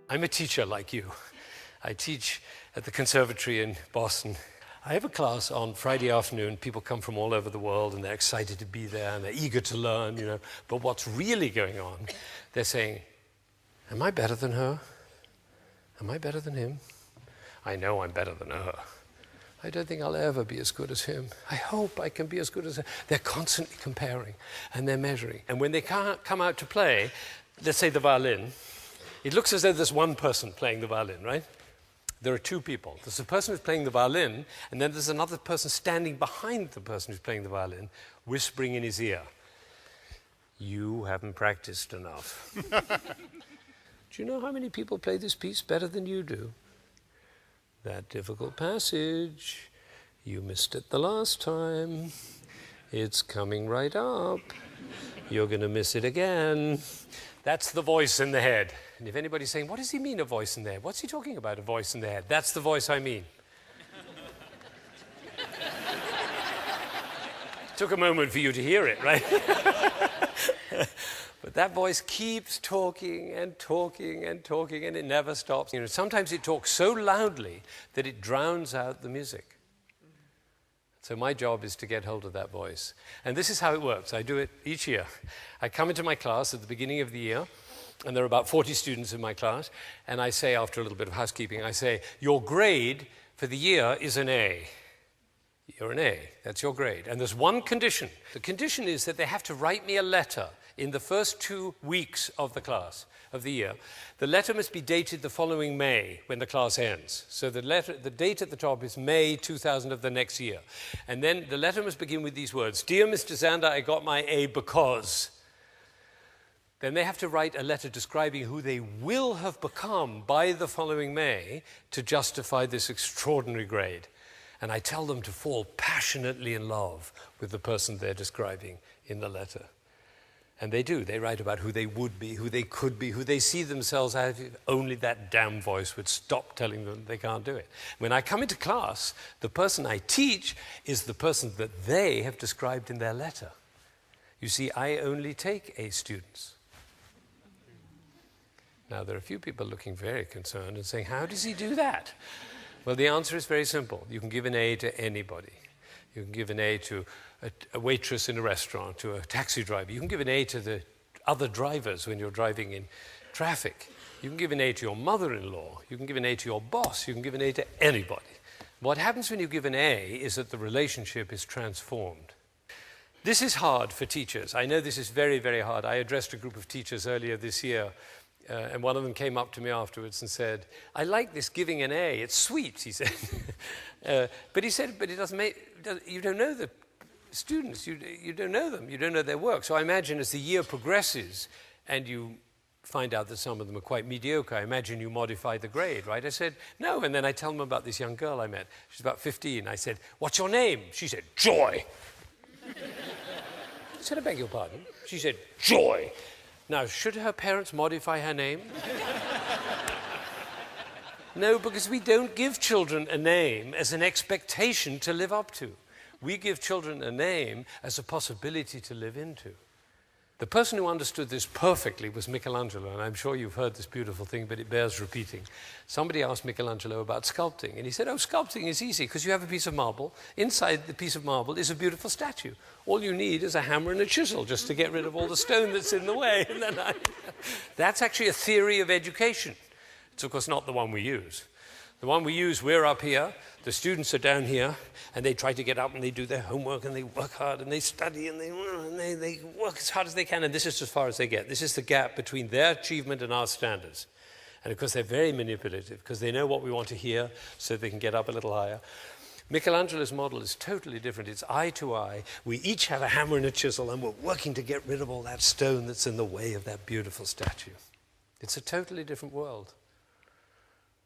I'm a teacher like you. I teach at the conservatory in Boston. I have a class on Friday afternoon. People come from all over the world and they're excited to be there and they're eager to learn, you know. But what's really going on, they're saying, am I better than her? Am I better than him? I know I'm better than her. I don't think I'll ever be as good as him. I hope I can be as good as her. They're constantly comparing and they're measuring. And when they can't come out to play, let's say the violin, it looks as though there's one person playing the violin, right? There are two people. There's the person who's playing the violin, and then there's another person standing behind the person who's playing the violin, whispering in his ear, you haven't practiced enough. Do you know how many people play this piece better than you do? That difficult passage, you missed it the last time. It's coming right up. You're going to miss it again. That's the voice in the head. And if anybody's saying, what does he mean, a voice in the head? What's he talking about, a voice in the head? That's the voice I mean. Took a moment for you to hear it, right? But that voice keeps talking and talking and talking, and it never stops. You know, sometimes it talks so loudly that it drowns out the music. So my job is to get hold of that voice. And this is how it works. I do it each year. I come into my class at the beginning of the year, and there are about 40 students in my class, and I say, after a little bit of housekeeping, I say, your grade for the year is an A. You're an A. That's your grade. And there's one condition. The condition is that they have to write me a letter in the first 2 weeks of the class, of the year. The letter must be dated the following May, when the class ends. So the date at the top is May 2000 of the next year. And then the letter must begin with these words, Dear Mr. Zander, I got my A because. Then they have to write a letter describing who they will have become by the following May to justify this extraordinary grade. And I tell them to fall passionately in love with the person they're describing in the letter. And they do. They write about who they would be, who they could be, who they see themselves as if only that damn voice would stop telling them they can't do it. When I come into class, the person I teach is the person that they have described in their letter. You see, I only take A students. Now, there are a few people looking very concerned and saying, how does he do that? Well, the answer is very simple. You can give an A to anybody. You can give an A to a waitress in a restaurant, to a taxi driver. You can give an A to the other drivers when you're driving in traffic. You can give an A to your mother-in-law. You can give an A to your boss. You can give an A to anybody. What happens when you give an A is that the relationship is transformed. This is hard for teachers. I know this is very, very hard. I addressed a group of teachers earlier this year, and one of them came up to me afterwards and said, I like this giving an A. It's sweet, he said. But he said, but it doesn't make, you don't know the students. You don't know them. You don't know their work. So I imagine as the year progresses and you find out that some of them are quite mediocre, I imagine you modify the grade, right? I said, no. And then I tell them about this young girl I met. She's about 15. I said, what's your name? She said, Joy. I said, I beg your pardon? She said, Joy. Now, should her parents modify her name? No, because we don't give children a name as an expectation to live up to. We give children a name as a possibility to live into. The person who understood this perfectly was Michelangelo, and I'm sure you've heard this beautiful thing, but it bears repeating. Somebody asked Michelangelo about sculpting, and he said, oh, sculpting is easy, because you have a piece of marble. Inside the piece of marble is a beautiful statue. All you need is a hammer and a chisel just to get rid of all the stone that's in the way. And then That's actually a theory of education. It's, of course, not the one we use. The one we use, we're up here, the students are down here, and they try to get up and they do their homework and they work hard and they study and they work as hard as they can, and this is as far as they get. This is the gap between their achievement and our standards. And of course they're very manipulative because they know what we want to hear so they can get up a little higher. Michelangelo's model is totally different. It's eye to eye. We each have a hammer and a chisel and we're working to get rid of all that stone that's in the way of that beautiful statue. It's a totally different world.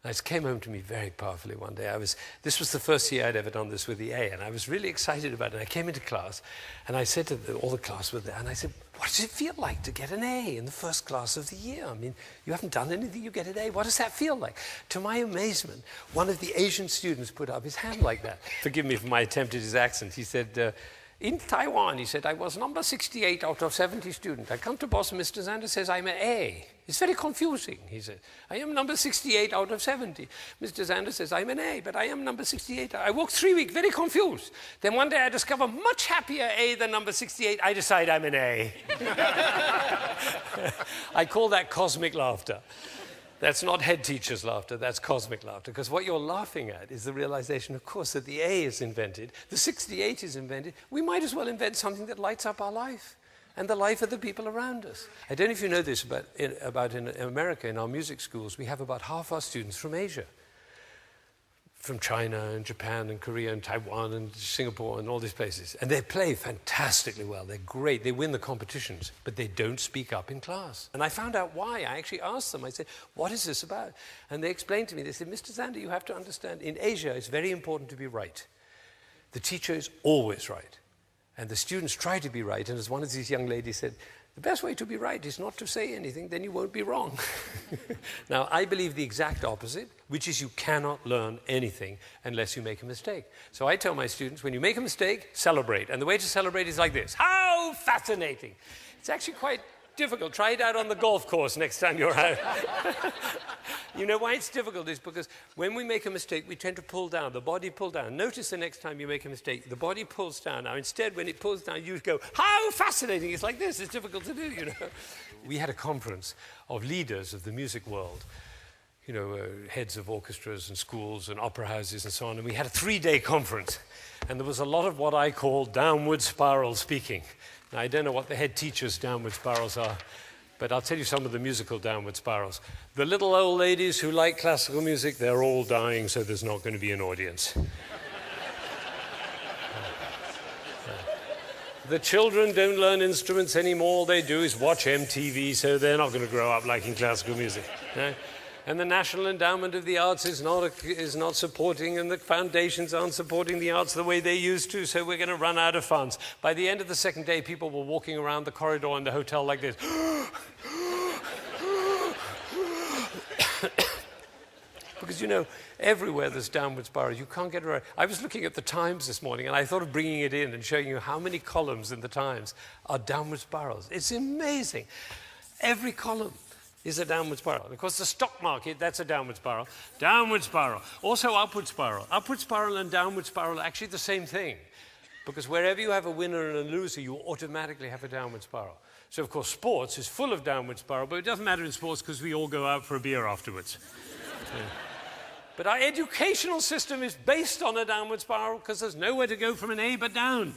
It came home to me very powerfully one day. This was the first year I'd ever done this with the A, and I was really excited about it. And I came into class, and I said to all the class were there, and I said, what does it feel like to get an A in the first class of the year? I mean, you haven't done anything, you get an A. What does that feel like? To my amazement, one of the Asian students put up his hand like that. Forgive me for my attempt at his accent. He said, In Taiwan, he said, I was number 68 out of 70 students. I come to boss, Mr. Zander says I'm an A. It's very confusing, he said. I am number 68 out of 70. Mr. Zander says I'm an A, but I am number 68. I worked 3 weeks, very confused. Then one day I discover much happier A than number 68. I decide I'm an A. I call that cosmic laughter. That's not head teacher's laughter, that's cosmic laughter. Because what you're laughing at is the realization, of course, that the A is invented, the 68 is invented. We might as well invent something that lights up our life and the life of the people around us. I don't know if you know this, but in America, in our music schools, we have about half our students from Asia. From China and Japan and Korea and Taiwan and Singapore and all these places. And they play fantastically well. They're great. They win the competitions, but they don't speak up in class. And I found out why. I actually asked them. I said, what is this about? And they explained to me. They said, Mr. Zander, you have to understand, in Asia, it's very important to be right. The teacher is always right. And the students try to be right. And as one of these young ladies said, the best way to be right is not to say anything, then you won't be wrong. Now, I believe the exact opposite, which is you cannot learn anything unless you make a mistake. So I tell my students, when you make a mistake, celebrate. And the way to celebrate is like this. How fascinating. It's actually quite difficult. Try it out on the golf course next time you're out. You know why it's difficult is because when we make a mistake, we tend to pull down. The body pulls down. Notice the next time you make a mistake, the body pulls down. Now, instead, when it pulls down, you go, how fascinating. It's like this. It's difficult to do, you know. We had a conference of leaders of the music world, you know, heads of orchestras and schools and opera houses and so on. And we had a 3-day conference. And there was a lot of what I call downward spiral speaking. Now, I don't know what the head teacher's downward spirals are, but I'll tell you some of the musical downward spirals. The little old ladies who like classical music, they're all dying, so there's not going to be an audience. The children don't learn instruments anymore. All they do is watch MTV, so they're not going to grow up liking classical music. Right? And the National Endowment of the Arts is not supporting, and the foundations aren't supporting the arts the way they used to, so we're going to run out of funds. By the end of the second day, people were walking around the corridor in the hotel like this. Because, you know, everywhere there's downward spirals. You can't get around. I was looking at the Times this morning, and I thought of bringing it in and showing you how many columns in the Times are downward spirals. It's amazing. Every column is a downward spiral. Of course, the stock market, that's a downward spiral. Downward spiral. Also upward spiral. Upward spiral and downward spiral are actually the same thing. Because wherever you have a winner and a loser, you automatically have a downward spiral. So, of course, sports is full of downward spiral, but it doesn't matter in sports because we all go out for a beer afterwards. Yeah. But our educational system is based on a downward spiral because there's nowhere to go from an A but down.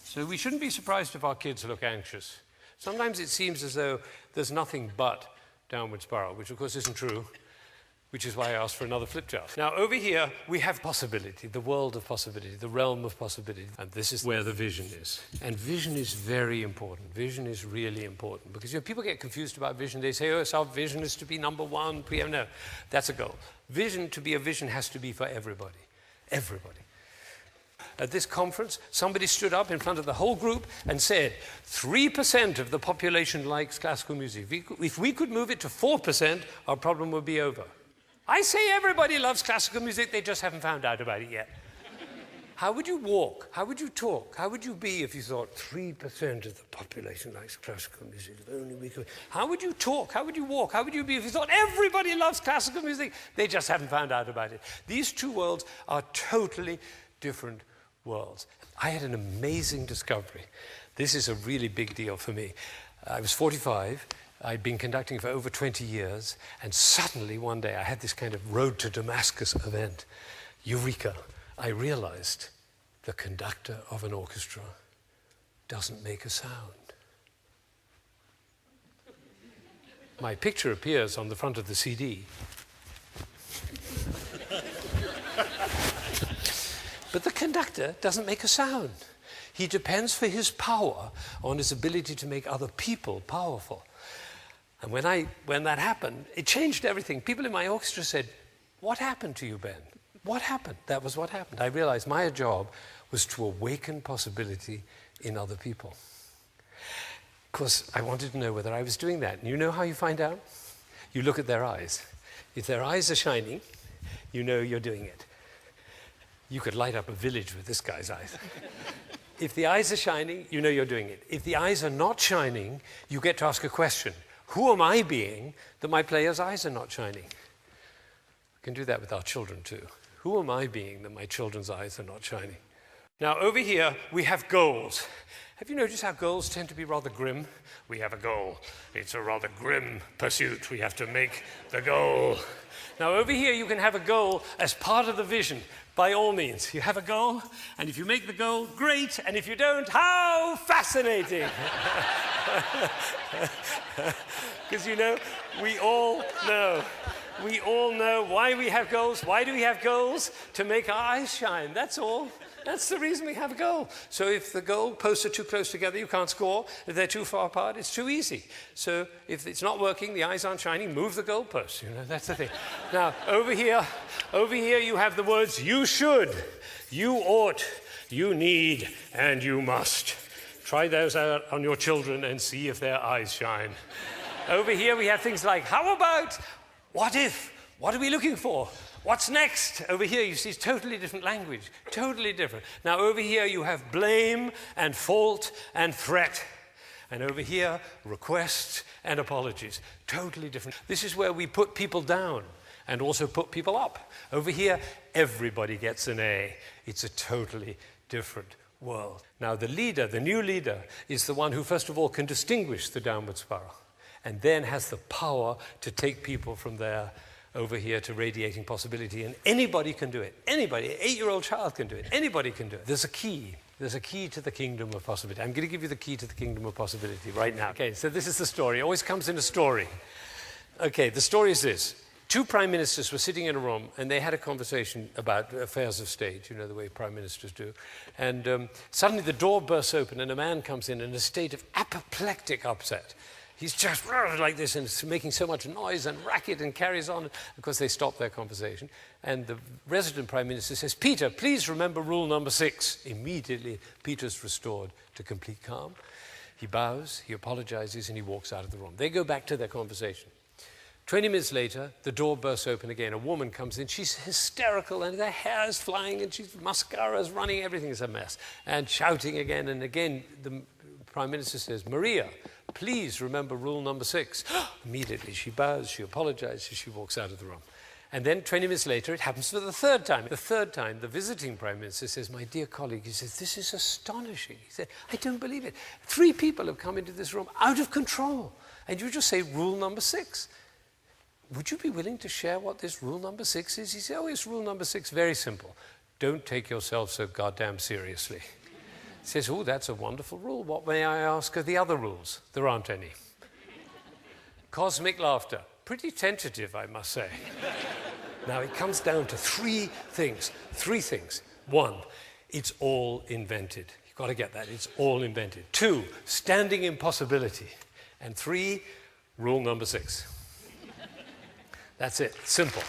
So we shouldn't be surprised if our kids look anxious. Sometimes it seems as though there's nothing but downward spiral, which of course isn't true, which is why I asked for another flip chart. Now over here we have possibility, the world of possibility, the realm of possibility, and this is where the vision is. And vision is very important. Vision is really important because, you know, people get confused about vision. They say, oh, so our vision is to be number one. No, that's a goal. Vision, to be a vision, has to be for everybody. Everybody. At this conference, somebody stood up in front of the whole group and said, 3% of the population likes classical music. If we could move it to 4%, our problem would be over. I say everybody loves classical music, they just haven't found out about it yet. How would you walk? How would you talk? How would you be if you thought 3% of the population likes classical music? If only we could. How would you talk? How would you walk? How would you be if you thought everybody loves classical music? They just haven't found out about it. These two worlds are totally different worlds. I had an amazing discovery. This is a really big deal for me. I was 45. I'd been conducting for over 20 years, and suddenly one day I had this kind of road to Damascus event. Eureka! I realized the conductor of an orchestra doesn't make a sound. My picture appears on the front of the CD. But the conductor doesn't make a sound. He depends for his power on his ability to make other people powerful. And when that happened, it changed everything. People in my orchestra said, what happened to you, Ben? What happened? That was what happened. I realized my job was to awaken possibility in other people. Because I wanted to know whether I was doing that. And you know how you find out? You look at their eyes. If their eyes are shining, you know you're doing it. You could light up a village with this guy's eyes. If the eyes are shining, you know you're doing it. If the eyes are not shining, you get to ask a question. Who am I being that my player's eyes are not shining? We can do that with our children too. Who am I being that my children's eyes are not shining? Now, over here, we have goals. Have you noticed how goals tend to be rather grim? We have a goal. It's a rather grim pursuit. We have to make the goal. Now, over here, you can have a goal as part of the vision. By all means, you have a goal, and if you make the goal, great, and if you don't, how fascinating! Because, you know, we all know why we have goals. Why do we have goals? To make our eyes shine, that's all. That's the reason we have a goal. So if the goal posts are too close together, you can't score. If they're too far apart, it's too easy. So if it's not working, the eyes aren't shining, move the goalposts. You know, that's the thing. Now, over here, you have the words you should, you ought, you need, and you must. Try those out on your children and see if their eyes shine. Over here, we have things like, how about, what if, what are we looking for? What's next? Over here, you see, it's totally different language, totally different. Now, over here, you have blame and fault and threat. And over here, requests and apologies, totally different. This is where we put people down and also put people up. Over here, everybody gets an A. It's a totally different world. Now, the leader, the new leader, is the one who, first of all, can distinguish the downward spiral and then has the power to take people from there over here to radiating possibility, and anybody can do it. Anybody, an 8-year-old child can do it. Anybody can do it. There's a key. There's a key to the kingdom of possibility. I'm going to give you the key to the kingdom of possibility right now. Okay, so this is the story. It always comes in a story. Okay, the story is this. 2 prime ministers were sitting in a room, and they had a conversation about affairs of state, you know, the way prime ministers do. And suddenly the door bursts open, and a man comes in a state of apoplectic upset. He's just like this, and it's making so much noise and racket and carries on. Of course, they stop their conversation. And the resident prime minister says, Peter, please remember rule number 6. Immediately, Peter's restored to complete calm. He bows, he apologizes, and he walks out of the room. They go back to their conversation. 20 minutes later, the door bursts open again. A woman comes in. She's hysterical, and her hair is flying, and she's mascara's running. Everything is a mess. And shouting again and again. The prime minister says, Maria, please remember rule number 6. Immediately, she bows, she apologizes, she walks out of the room. And then 20 minutes later, it happens for the third time. The third time, the visiting prime minister says, my dear colleague, he says, this is astonishing. He said, I don't believe it. 3 people have come into this room out of control. And you just say rule number 6. Would you be willing to share what this rule number 6 is? He said, oh, it's rule number 6, very simple. Don't take yourself so goddamn seriously. He says, oh, that's a wonderful rule. What, may I ask, are the other rules? There aren't any. Cosmic laughter. Pretty tentative, I must say. Now, it comes down to 3 things. 3 things. 1, it's all invented. You've got to get that. It's all invented. 2, standing impossibility. And 3, rule number 6. That's it. Simple.